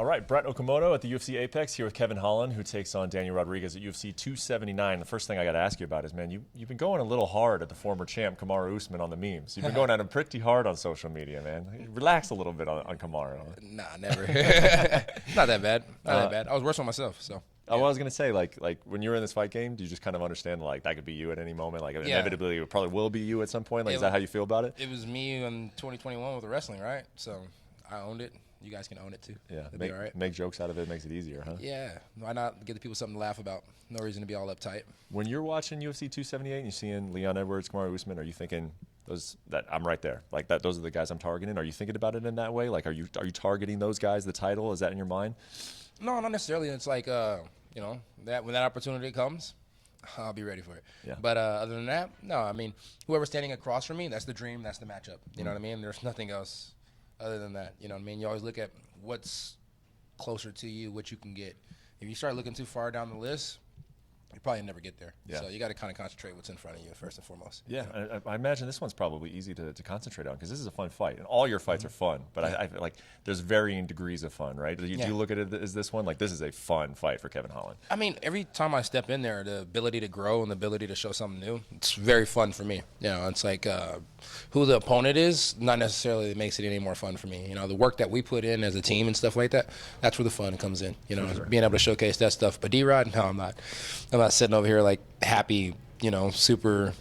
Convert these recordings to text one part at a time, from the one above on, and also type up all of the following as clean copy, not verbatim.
All right, Brett Okamoto at the UFC Apex here with Kevin Holland, who takes on Daniel Rodriguez at UFC 279. The first thing I got to ask you about is, man, you've been going a little hard at the former champ Kamaru Usman on the memes. You've been going at him pretty hard on social media, man. Relax a little bit on Kamaru. Nah, never. Not that bad. Not that bad. I was worse on myself, so. Yeah. I was gonna say, like when you're in this fight game, do you just kind of understand like that could be you at any moment? Like inevitably, it probably will be you at some point. Like, is that how you feel about it? It was me in 2021 with the wrestling, right? So I owned it. You guys can own it too. Yeah, be all right. Make jokes out of it makes it easier, huh? Yeah, why not give the people something to laugh about? No reason to be all uptight. When you're watching UFC 278 and you're seeing Leon Edwards, Kamaru Usman, are you thinking that I'm right there? Like that, those are the guys I'm targeting. Are you thinking about it in that way? Like, are you targeting those guys, the title? Is that in your mind? No, not necessarily. It's like you know, that when that opportunity comes, I'll be ready for it. Yeah. But other than that, no. I mean, whoever's standing across from me, that's the dream, that's the matchup. You know what I mean? There's nothing else other than that. You know what I mean? You always look at what's closer to you, what you can get. If you start looking too far down the list, you probably never get there. Yeah. So you got to kind of concentrate what's in front of you first and foremost. Yeah, I imagine this one's probably easy to concentrate on because this is a fun fight, and all your fights are fun. But I feel like there's varying degrees of fun, right? Do you look at it as this one? Like, this is a fun fight for Kevin Holland. I mean, every time I step in there, the ability to grow and the ability to show something new, it's very fun for me. You know, it's like who the opponent is, not necessarily makes it any more fun for me. You know, the work that we put in as a team and stuff like that, that's where the fun comes in. You know, being able to showcase that stuff. But D-Rod, no, I'm not sitting over here like happy, you know, super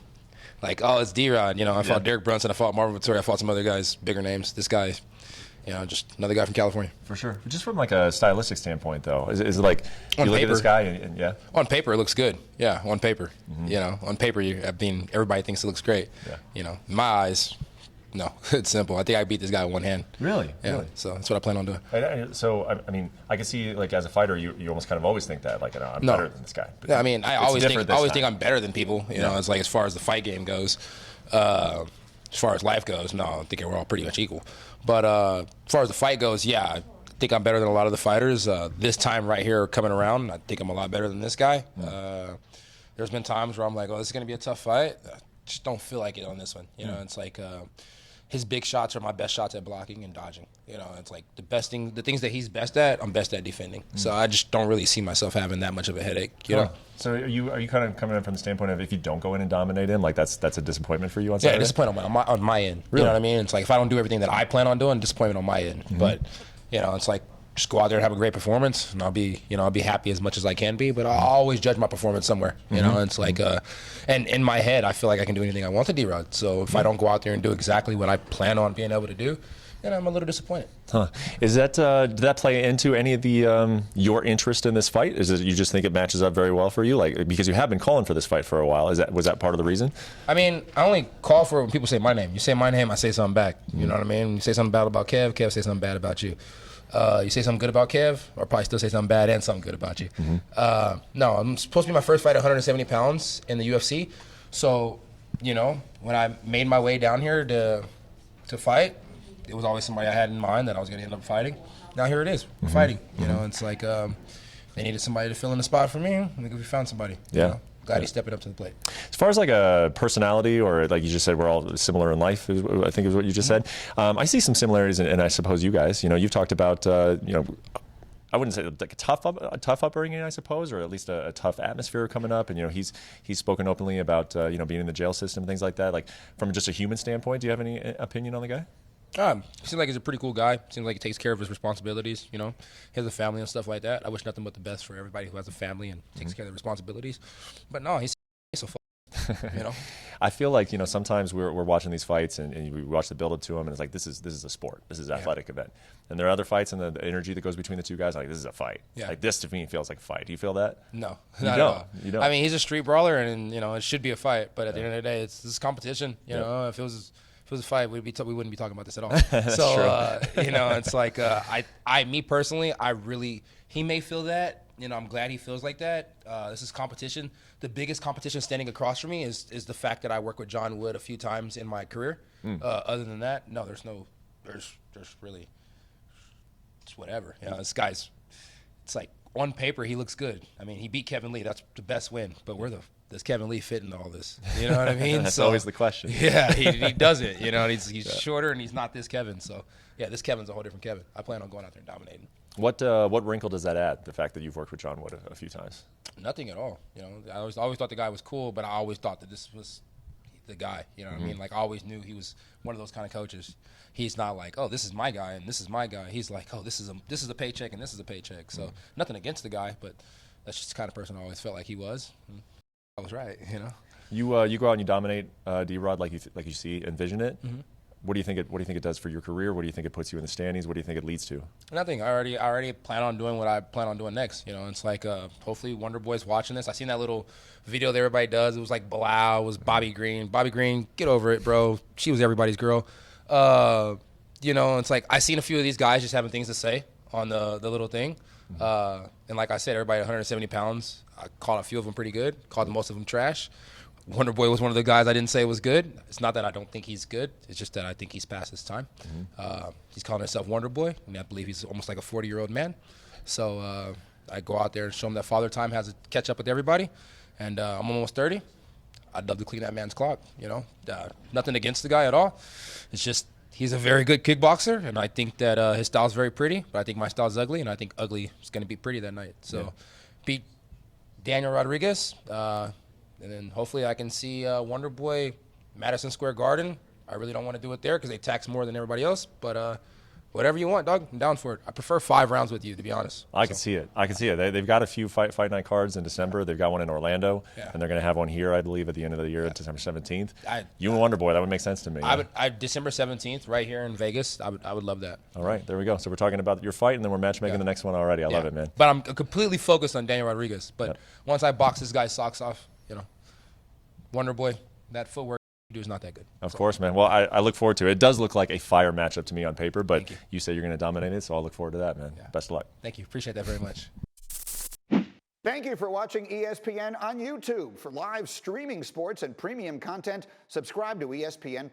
like, oh, it's D-Rod. You know, I fought Derek Brunson, I fought Marvin Vettori, I fought some other guys, bigger names. This guy, you know, just another guy from California. For sure. Just from like a stylistic standpoint, though, is it like you look at this guy and yeah? On paper, it looks good. Yeah, on paper. You know, on paper, I mean, everybody thinks it looks great. Yeah. You know, in my eyes, no, it's simple. I think I beat this guy with one hand. Really? Yeah. Really? So that's what I plan on doing. So, I mean, I can see, like, as a fighter, you almost kind of always think that, like, I'm better than this guy. But I mean, I always think I'm better than people. You know, it's like as far as the fight game goes, as far as life goes, no, I think we're all pretty much equal. But as far as the fight goes, yeah, I think I'm better than a lot of the fighters. This time right here coming around, I think I'm a lot better than this guy. There's been times where I'm like, oh, this is going to be a tough fight. I just don't feel like it on this one. You know, it's like his big shots are my best shots at blocking and dodging. You know, it's like the things that he's best at, I'm best at defending. So I just don't really see myself having that much of a headache, you know? So are you kind of coming in from the standpoint of if you don't go in and dominate him, like that's a disappointment for you on Saturday? Yeah, disappointment on my end. Really? You know what I mean? It's like if I don't do everything that I plan on doing, disappointment on my end. But, you know, it's like just go out there and have a great performance, and I'll be happy as much as I can be. But I'll always judge my performance somewhere. You know, it's like, and in my head, I feel like I can do anything I want to D-Rod. So if I don't go out there and do exactly what I plan on being able to do, then I'm a little disappointed. Is that did that play into any of the your interest in this fight? Is it you just think it matches up very well for you, like because you have been calling for this fight for a while? Was that part of the reason? I mean, I only call for it when people say my name. You say my name, I say something back. You know what I mean? You say something bad about Kev, Kev say something bad about you. You say something good about Kev, or probably still say something bad and something good about you. No, I'm supposed to be my first fight at 170 pounds in the UFC. So, you know, when I made my way down here to fight, it was always somebody I had in mind that I was going to end up fighting. Now here it is, we're fighting. You know, it's like they needed somebody to fill in the spot for me. I think we found somebody. Yeah. You know? Glad he's stepping up to the plate. As far as like a personality, or like you just said, we're all similar in life, I think is what you just said. I see some similarities, and I suppose you guys, you know, you've talked about, you know, I wouldn't say like a tough upbringing, I suppose, or at least a tough atmosphere coming up. And you know, he's spoken openly about you know, being in the jail system, things like that. Like from just a human standpoint, do you have any opinion on the guy? Seems like he's a pretty cool guy. Seems like he takes care of his responsibilities, you know. He has a family and stuff like that. I wish nothing but the best for everybody who has a family and takes care of their responsibilities. But no, he's so fun, you know. I feel like, you know, sometimes we're watching these fights and we watch the build up to them, and it's like this is a sport. This is an athletic event. And there are other fights, and the energy that goes between the two guys, like this is a fight. Yeah. Like this to me feels like a fight. Do you feel that? No, you not don't. at all. You don't. I mean, he's a street brawler, and you know, it should be a fight. But at the end of the day, this is competition. You know, if it was a fight, we wouldn't be talking about this at all. So, you know, it's like, me personally, he may feel that, you know, I'm glad he feels like that. This is competition. The biggest competition standing across from me is the fact that I work with John Wood a few times in my career. Other than that, no, there's really, it's whatever. You know, this guy's, it's like, on paper, he looks good. I mean, he beat Kevin Lee. That's the best win. But does Kevin Lee fit into all this? You know what I mean? That's always the question. Yeah, he doesn't. You know, he's shorter and he's not this Kevin. So, yeah, this Kevin's a whole different Kevin. I plan on going out there and dominating. What wrinkle does that add? The fact that you've worked with John Wood a few times. Nothing at all. You know, I always thought the guy was cool, but I always thought that this was the guy. You know what I mean? Like, I always knew he was one of those kind of coaches. He's not like, oh, this is my guy and this is my guy. He's like, oh, this is a paycheck and this is a paycheck. So nothing against the guy, but that's just the kind of person I always felt like he was. And I was right, you know. You go out and you dominate D-Rod like you envision it. What do you think it does for your career? What do you think it puts you in the standings? What do you think it leads to? Nothing. I already plan on doing what I plan on doing next. You know, it's like hopefully Wonderboy's watching this. I seen that little video that everybody does. It was like Bilal, it was Bobby Green. Bobby Green, get over it, bro. She was everybody's girl. You know, it's like I seen a few of these guys just having things to say on the little thing. And like I said, everybody 170 pounds. I called a few of them pretty good. Called most of them trash. Wonderboy was one of the guys I didn't say was good. It's not that I don't think he's good. It's just that I think he's past his time. He's calling himself Wonderboy, and I believe he's almost like a 40-year-old man. So I go out there and show him that Father Time has to catch up with everybody. And I'm almost 30. I'd love to clean that man's clock, you know. Nothing against the guy at all. It's just he's a very good kickboxer, and I think that his style's very pretty, but I think my style's ugly, and I think ugly is going to be pretty that night. So beat Daniel Rodriguez. And then hopefully I can see Wonderboy, Madison Square Garden. I really don't want to do it there because they tax more than everybody else. But whatever you want, dog, I'm down for it. I prefer 5 rounds with you, to be honest. I can see it. They've got a few fight night cards in December. They've got one in Orlando, and they're going to have one here, I believe, at the end of the year, December 17th. You and Wonderboy, that would make sense to me. December 17th, right here in Vegas. I would love that. All right, there we go. So we're talking about your fight, and then we're matchmaking the next one already. I love it, man. But I'm completely focused on Daniel Rodriguez. But once I box this guy's socks off, you know, Wonderboy, that footwork you do is not that good. Of course, man. Well, I look forward to it. It does look like a fire matchup to me on paper, but you say you're going to dominate it, so I'll look forward to that, man. Best of luck. Thank you. Appreciate that very much. Thank you for watching ESPN on YouTube. For live streaming sports and premium content, subscribe to ESPN+.